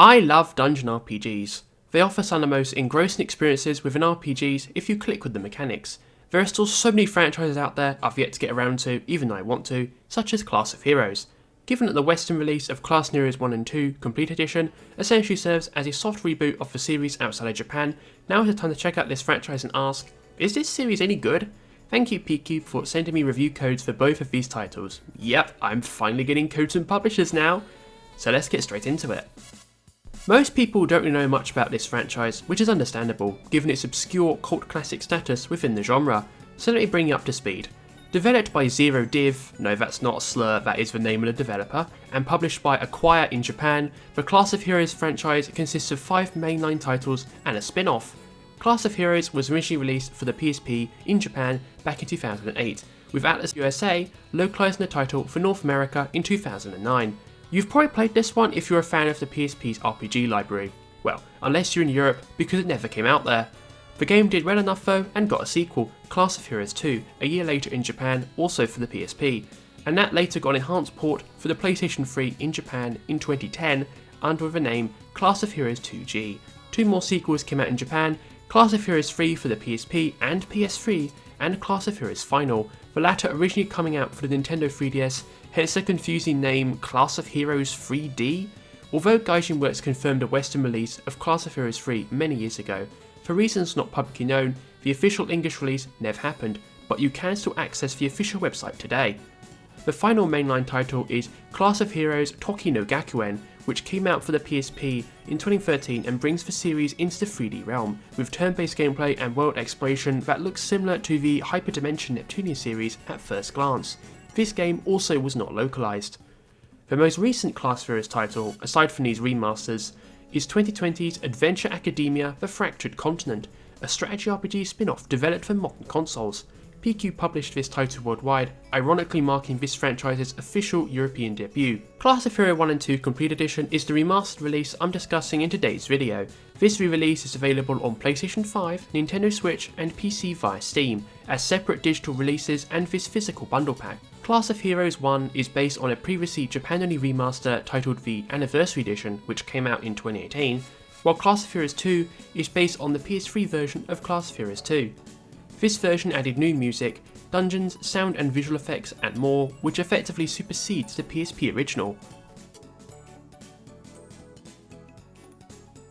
I love dungeon RPGs. They offer some of the most engrossing experiences within RPGs if you click with the mechanics. There are still so many franchises out there I've yet to get around to, even though I want to, such as Class of Heroes. Given that the Western release of Class of Heroes 1 and 2 Complete Edition essentially serves as a soft reboot of the series outside of Japan, now is the time to check out this franchise and ask, is this series any good? Thank you PQube for sending me review codes for both of these titles. Yep, I'm finally getting codes from publishers now. So let's get straight into it. Most people don't really know much about this franchise, which is understandable, given its obscure cult classic status within the genre, so let me bring you up to speed. Developed by Zero Div, no that's not a slur, that is the name of the developer, and published by Acquire in Japan, the Class of Heroes franchise consists of 5 mainline titles and a spin-off. Class of Heroes was originally released for the PSP in Japan back in 2008, with Atlas USA localising the title for North America in 2009. You've probably played this one if you're a fan of the PSP's RPG library. Well, unless you're in Europe, because it never came out there. The game did well enough though and got a sequel, Class of Heroes 2, a year later in Japan, also for the PSP, and that later got an enhanced port for the PlayStation 3 in Japan in 2010 under the name Class of Heroes 2G. 2 more sequels came out in Japan, Class of Heroes 3 for the PSP and PS3, and Class of Heroes Final, the latter originally coming out for the Nintendo 3DS, hence the confusing name Class of Heroes 3D. Although Gaijin Works confirmed a Western release of Class of Heroes 3 many years ago, for reasons not publicly known, the official English release never happened, but you can still access the official website today. The final mainline title is Class of Heroes Toki no Gakuen, which came out for the PSP in 2013 and brings the series into the 3D realm, with turn-based gameplay and world exploration that looks similar to the Hyperdimension Neptunia series at first glance. This game also was not localised. The most recent Class of Heroes title, aside from these remasters, is 2020's Adventure Academia: The Fractured Continent, a strategy RPG spin-off developed for modern consoles. PQube published this title worldwide, ironically marking this franchise's official European debut. Class of Heroes 1 and 2 Complete Edition is the remastered release I'm discussing in today's video. This re-release is available on PlayStation 5, Nintendo Switch and PC via Steam, as separate digital releases and this physical bundle pack. Class of Heroes 1 is based on a previously Japan-only remaster titled the Anniversary Edition, which came out in 2018, while Class of Heroes 2 is based on the PS3 version of Class of Heroes 2. This version added new music, dungeons, sound and visual effects and more, which effectively supersedes the PSP original.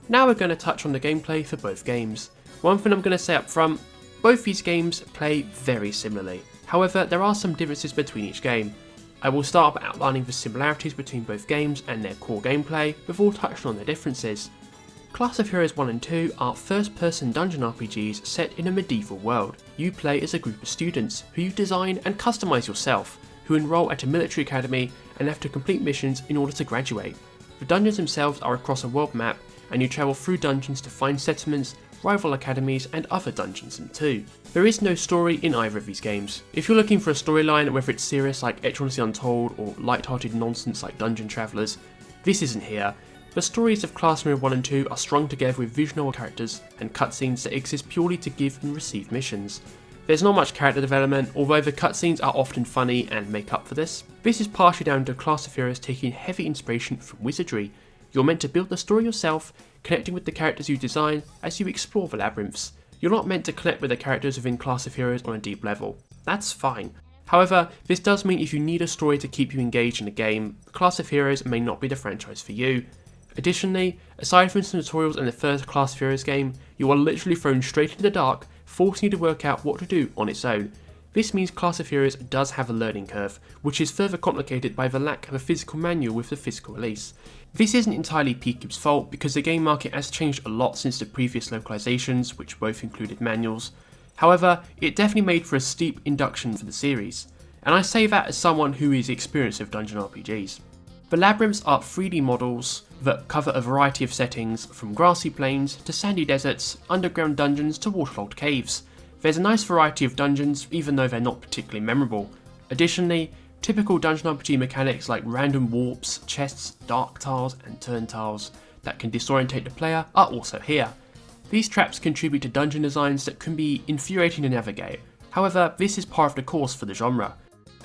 Now we're going to touch on the gameplay for both games. One thing I'm going to say up front, both these games play very similarly. However, there are some differences between each game. I will start by outlining the similarities between both games and their core gameplay, before touching on their differences. Class of Heroes 1 and 2 are first-person dungeon RPGs set in a medieval world. You play as a group of students, who you design and customise yourself, who enrol at a military academy and have to complete missions in order to graduate. The dungeons themselves are across a world map, and you travel through dungeons to find settlements, rival academies and other dungeons too. There is no story in either of these games. If you're looking for a storyline, whether it's serious like Etrians the Untold or light-hearted nonsense like Dungeon Travelers, this isn't here. The stories of Class of Heroes 1 and 2 are strung together with visual characters and cutscenes that exist purely to give and receive missions. There's not much character development, although the cutscenes are often funny and make up for this. This is partially down to Class of Heroes taking heavy inspiration from Wizardry. You're meant to build the story yourself, connecting with the characters you design as you explore the labyrinths. You're not meant to connect with the characters within Class of Heroes on a deep level. That's fine. However, this does mean if you need a story to keep you engaged in a game, Class of Heroes may not be the franchise for you. Additionally, aside from some tutorials in the first Class of Heroes game, you are literally thrown straight into the dark, forcing you to work out what to do on its own. This means Class of Heroes does have a learning curve, which is further complicated by the lack of a physical manual with the physical release. This isn't entirely PQube's fault, because the game market has changed a lot since the previous localizations, which both included manuals. However, it definitely made for a steep induction for the series, and I say that as someone who is experienced with dungeon RPGs. The labyrinths are 3D models that cover a variety of settings, from grassy plains to sandy deserts, underground dungeons to waterlogged caves. There's a nice variety of dungeons, even though they're not particularly memorable. Additionally, typical dungeon RPG mechanics like random warps, chests, dark tiles and turn tiles that can disorientate the player are also here. These traps contribute to dungeon designs that can be infuriating to navigate. However, this is par of the course for the genre.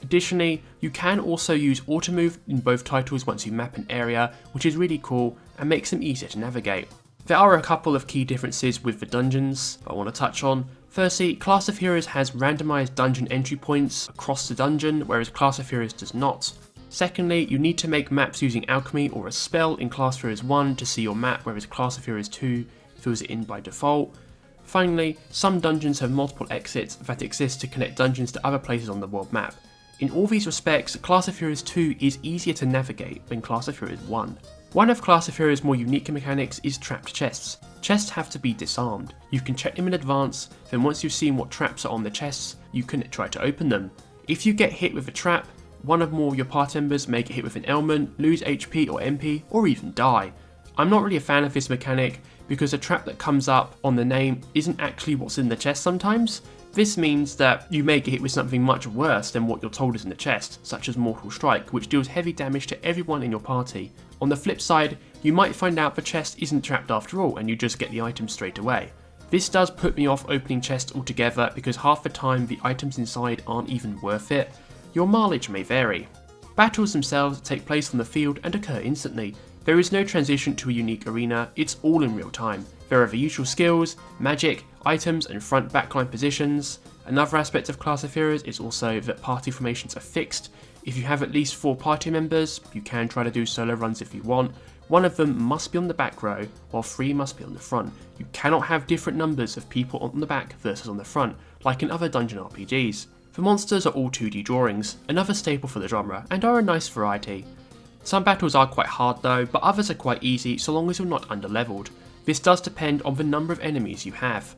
Additionally, you can also use auto move in both titles once you map an area, which is really cool and makes them easier to navigate. There are a couple of key differences with the dungeons that I want to touch on. Firstly, Class of Heroes has randomised dungeon entry points across the dungeon, whereas Class of Heroes does not. Secondly, you need to make maps using alchemy or a spell in Class of Heroes 1 to see your map, whereas Class of Heroes 2 fills it in by default. Finally, some dungeons have multiple exits that exist to connect dungeons to other places on the world map. In all these respects, Class of Heroes 2 is easier to navigate than Class of Heroes 1. One of Class of Heroes' more unique mechanics is trapped chests. Chests have to be disarmed. You can check them in advance, then once you've seen what traps are on the chests, you can try to open them. If you get hit with a trap, one or more of your party members may get hit with an ailment, lose HP or MP, or even die. I'm not really a fan of this mechanic because the trap that comes up on the name isn't actually what's in the chest sometimes. This means that you may get hit with something much worse than what you're told is in the chest, such as Mortal Strike, which deals heavy damage to everyone in your party. On the flip side, you might find out the chest isn't trapped after all and you just get the item straight away. This does put me off opening chests altogether because half the time the items inside aren't even worth it. Your mileage may vary. Battles themselves take place on the field and occur instantly. There is no transition to a unique arena, it's all in real time. There are the usual skills, magic, items and front backline positions. Another aspect of Class of Heroes is also that party formations are fixed. If you have at least 4 party members, you can try to do solo runs if you want. One of them must be on the back row, while 3 must be on the front. You cannot have different numbers of people on the back versus on the front, like in other dungeon RPGs. The monsters are all 2D drawings, another staple for the genre, and are a nice variety. Some battles are quite hard though, but others are quite easy so long as you're not underleveled. This does depend on the number of enemies you have.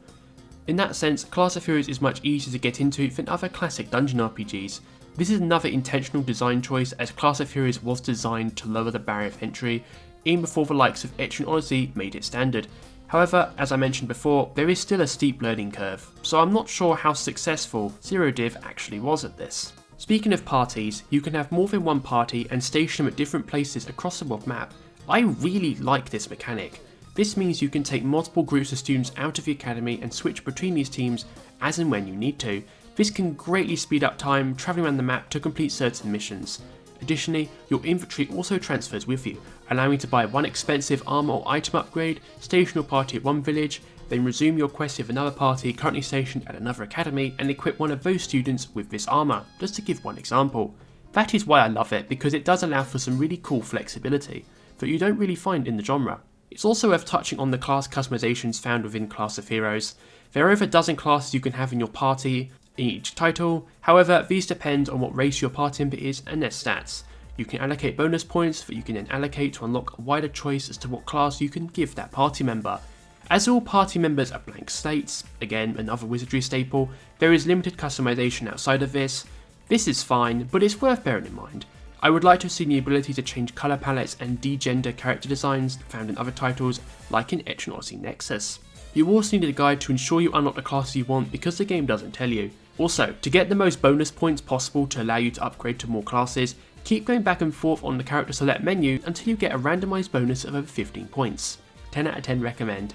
In that sense, Class of Heroes is much easier to get into than other classic dungeon RPGs. This is another intentional design choice as Class of Heroes was designed to lower the barrier of entry, even before the likes of Etch and Odyssey made it standard. However, as I mentioned before, there is still a steep learning curve, so I'm not sure how successful Zero Div actually was at this. Speaking of parties, you can have more than one party and station them at different places across the world map. I really like this mechanic. This means you can take multiple groups of students out of the academy and switch between these teams as and when you need to. This can greatly speed up time travelling around the map to complete certain missions. Additionally, your inventory also transfers with you, allowing you to buy one expensive armor or item upgrade, station your party at one village, then resume your quest with another party currently stationed at another academy and equip one of those students with this armor, just to give one example. That is why I love it, because it does allow for some really cool flexibility that you don't really find in the genre. It's also worth touching on the class customizations found within Class of Heroes. There are over a dozen classes you can have in your party in each title, however these depend on what race your party member is and their stats. You can allocate bonus points that you can then allocate to unlock a wider choice as to what class you can give that party member. As all party members are blank slates, again another Wizardry staple, there is limited customization outside of this. This is fine, but it's worth bearing in mind. I would like to have seen the ability to change colour palettes and de-gender character designs found in other titles like in Etch and Odyssey Nexus. You also need a guide to ensure you unlock the classes you want because the game doesn't tell you. Also, to get the most bonus points possible to allow you to upgrade to more classes, keep going back and forth on the character select menu until you get a randomised bonus of over 15 points. 10 out of 10 recommend.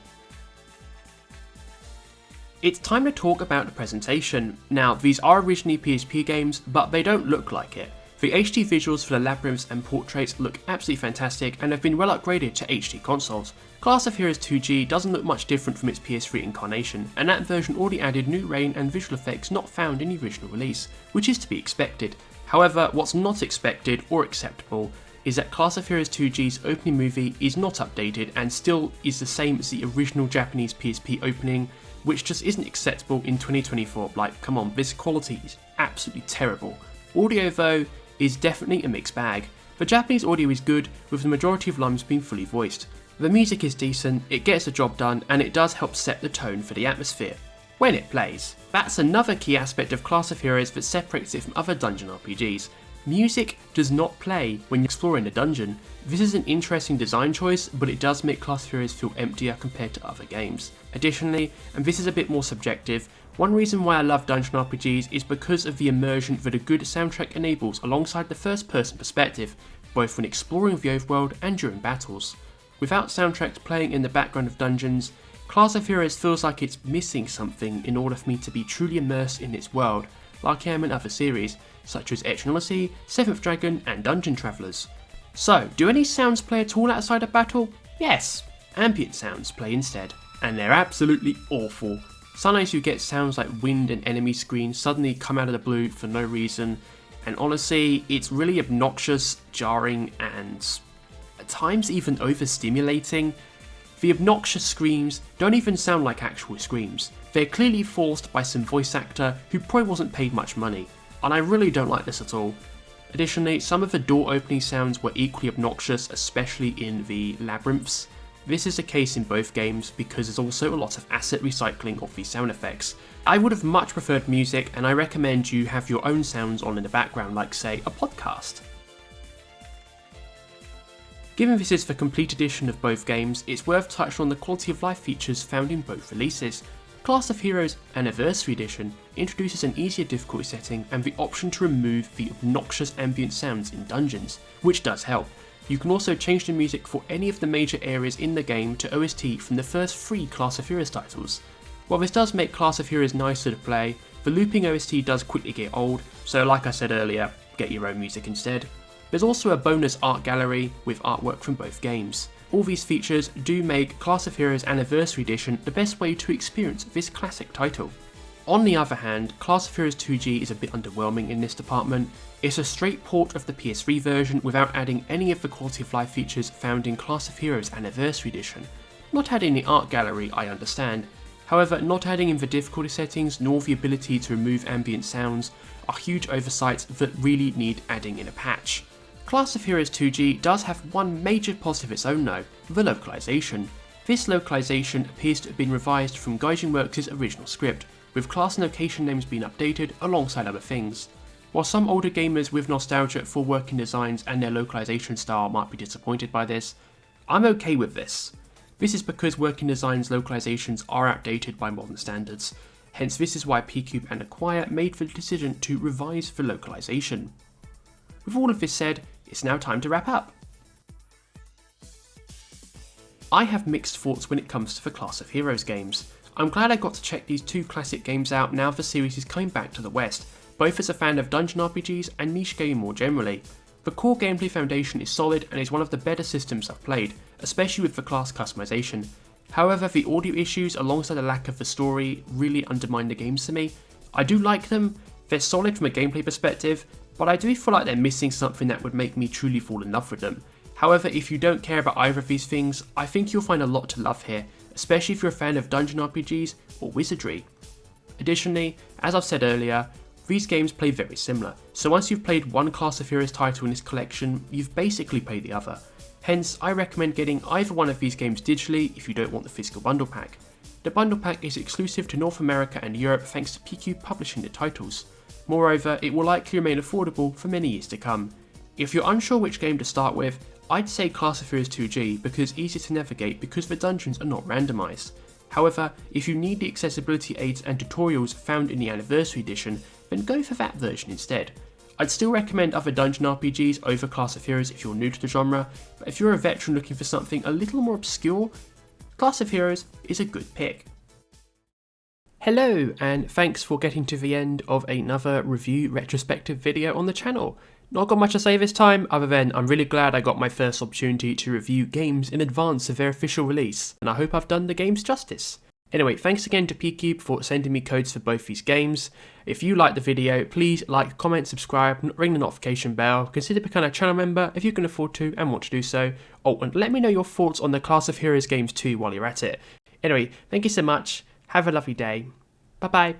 It's time to talk about the presentation. Now, these are originally PSP games, but they don't look like it. The HD visuals for the labyrinths and portraits look absolutely fantastic and have been well upgraded to HD consoles. Class of Heroes 2G doesn't look much different from its PS3 incarnation, and that version already added new rain and visual effects not found in the original release, which is to be expected. However, what's not expected or acceptable is that Class of Heroes 2G's opening movie is not updated and still is the same as the original Japanese PSP opening, which just isn't acceptable in 2024. Like, come on, this quality is absolutely terrible. Audio though is definitely a mixed bag. The Japanese audio is good, with the majority of lines being fully voiced. The music is decent, it gets the job done, and it does help set the tone for the atmosphere when it plays. That's another key aspect of Class of Heroes that separates it from other dungeon RPGs. Music does not play when you're exploring a dungeon. This is an interesting design choice, but it does make Class of Heroes feel emptier compared to other games. Additionally, and this is a bit more subjective, one reason why I love dungeon RPGs is because of the immersion that a good soundtrack enables alongside the first person perspective, both when exploring the overworld and during battles. Without soundtracks playing in the background of dungeons, Class of Heroes feels like it's missing something in order for me to be truly immersed in its world, like I am in other series. such as Eternality, Seventh Dragon and Dungeon Travelers. So, do any sounds play at all outside of battle? Yes, ambient sounds play instead, and they're absolutely awful. Sometimes you get sounds like wind and enemy screams suddenly come out of the blue for no reason, and honestly, it's really obnoxious, jarring, and at times even overstimulating. The obnoxious screams don't even sound like actual screams. They're clearly forced by some voice actor who probably wasn't paid much money, and I really don't like this at all. Additionally, some of the door opening sounds were equally obnoxious, especially in the labyrinths. This is the case in both games because there's also a lot of asset recycling of these sound effects. I would have much preferred music, and I recommend you have your own sounds on in the background, like say a podcast. Given this is the complete edition of both games, it's worth touching on the quality of life features found in both releases. Class of Heroes Anniversary Edition introduces an easier difficulty setting and the option to remove the obnoxious ambient sounds in dungeons, which does help. You can also change the music for any of the major areas in the game to OST from the first 3 Class of Heroes titles. While this does make Class of Heroes nicer to play, the looping OST does quickly get old, so like I said earlier, get your own music instead. There's also a bonus art gallery with artwork from both games. All these features do make Class of Heroes Anniversary Edition the best way to experience this classic title. On the other hand, Class of Heroes 2G is a bit underwhelming in this department. It's a straight port of the PS3 version without adding any of the quality of life features found in Class of Heroes Anniversary Edition. Not adding the art gallery, I understand. However, not adding in the difficulty settings nor the ability to remove ambient sounds are huge oversights that really need adding in a patch. Class of Heroes 2G does have one major positive of its own though, the localization. This localization appears to have been revised from Gaijin Works' original script, with class and location names being updated alongside other things. While some older gamers with nostalgia for working designs and their localization style might be disappointed by this, I'm okay with this. This is because working designs localizations are outdated by modern standards, hence this is why PQube and Acquire made the decision to revise the localization. With all of this said, it's now time to wrap up. I have mixed thoughts when it comes to the Class of Heroes games. I'm glad I got to check these 2 classic games out now the series is coming back to the West, both as a fan of dungeon RPGs and niche gaming more generally. The core gameplay foundation is solid and is one of the better systems I've played, especially with the class customization. However, the audio issues alongside the lack of the story really undermine the games to me. I do like them, they're solid from a gameplay perspective, but I do feel like they're missing something that would make me truly fall in love with them. However, if you don't care about either of these things, I think you'll find a lot to love here, especially if you're a fan of dungeon RPGs or wizardry. Additionally, as I've said earlier, these games play very similar, so once you've played one Class of Heroes title in this collection, you've basically played the other. Hence, I recommend getting either one of these games digitally if you don't want the physical bundle pack. The bundle pack is exclusive to North America and Europe thanks to PQube publishing the titles. Moreover, it will likely remain affordable for many years to come. If you're unsure which game to start with, I'd say Class of Heroes 2G because it's easier to navigate because the dungeons are not randomised. However, if you need the accessibility aids and tutorials found in the Anniversary Edition, then go for that version instead. I'd still recommend other dungeon RPGs over Class of Heroes if you're new to the genre, but if you're a veteran looking for something a little more obscure, Class of Heroes is a good pick. Hello, and thanks for getting to the end of another review retrospective video on the channel. Not got much to say this time, other than I'm really glad I got my first opportunity to review games in advance of their official release, and I hope I've done the games justice. Anyway, thanks again to PQube for sending me codes for both these games. If you liked the video, please like, comment, subscribe, ring the notification bell, consider becoming a channel member if you can afford to and want to do so. Oh, and let me know your thoughts on the Class of Heroes games too while you're at it. Anyway, thank you so much, have a lovely day, bye bye.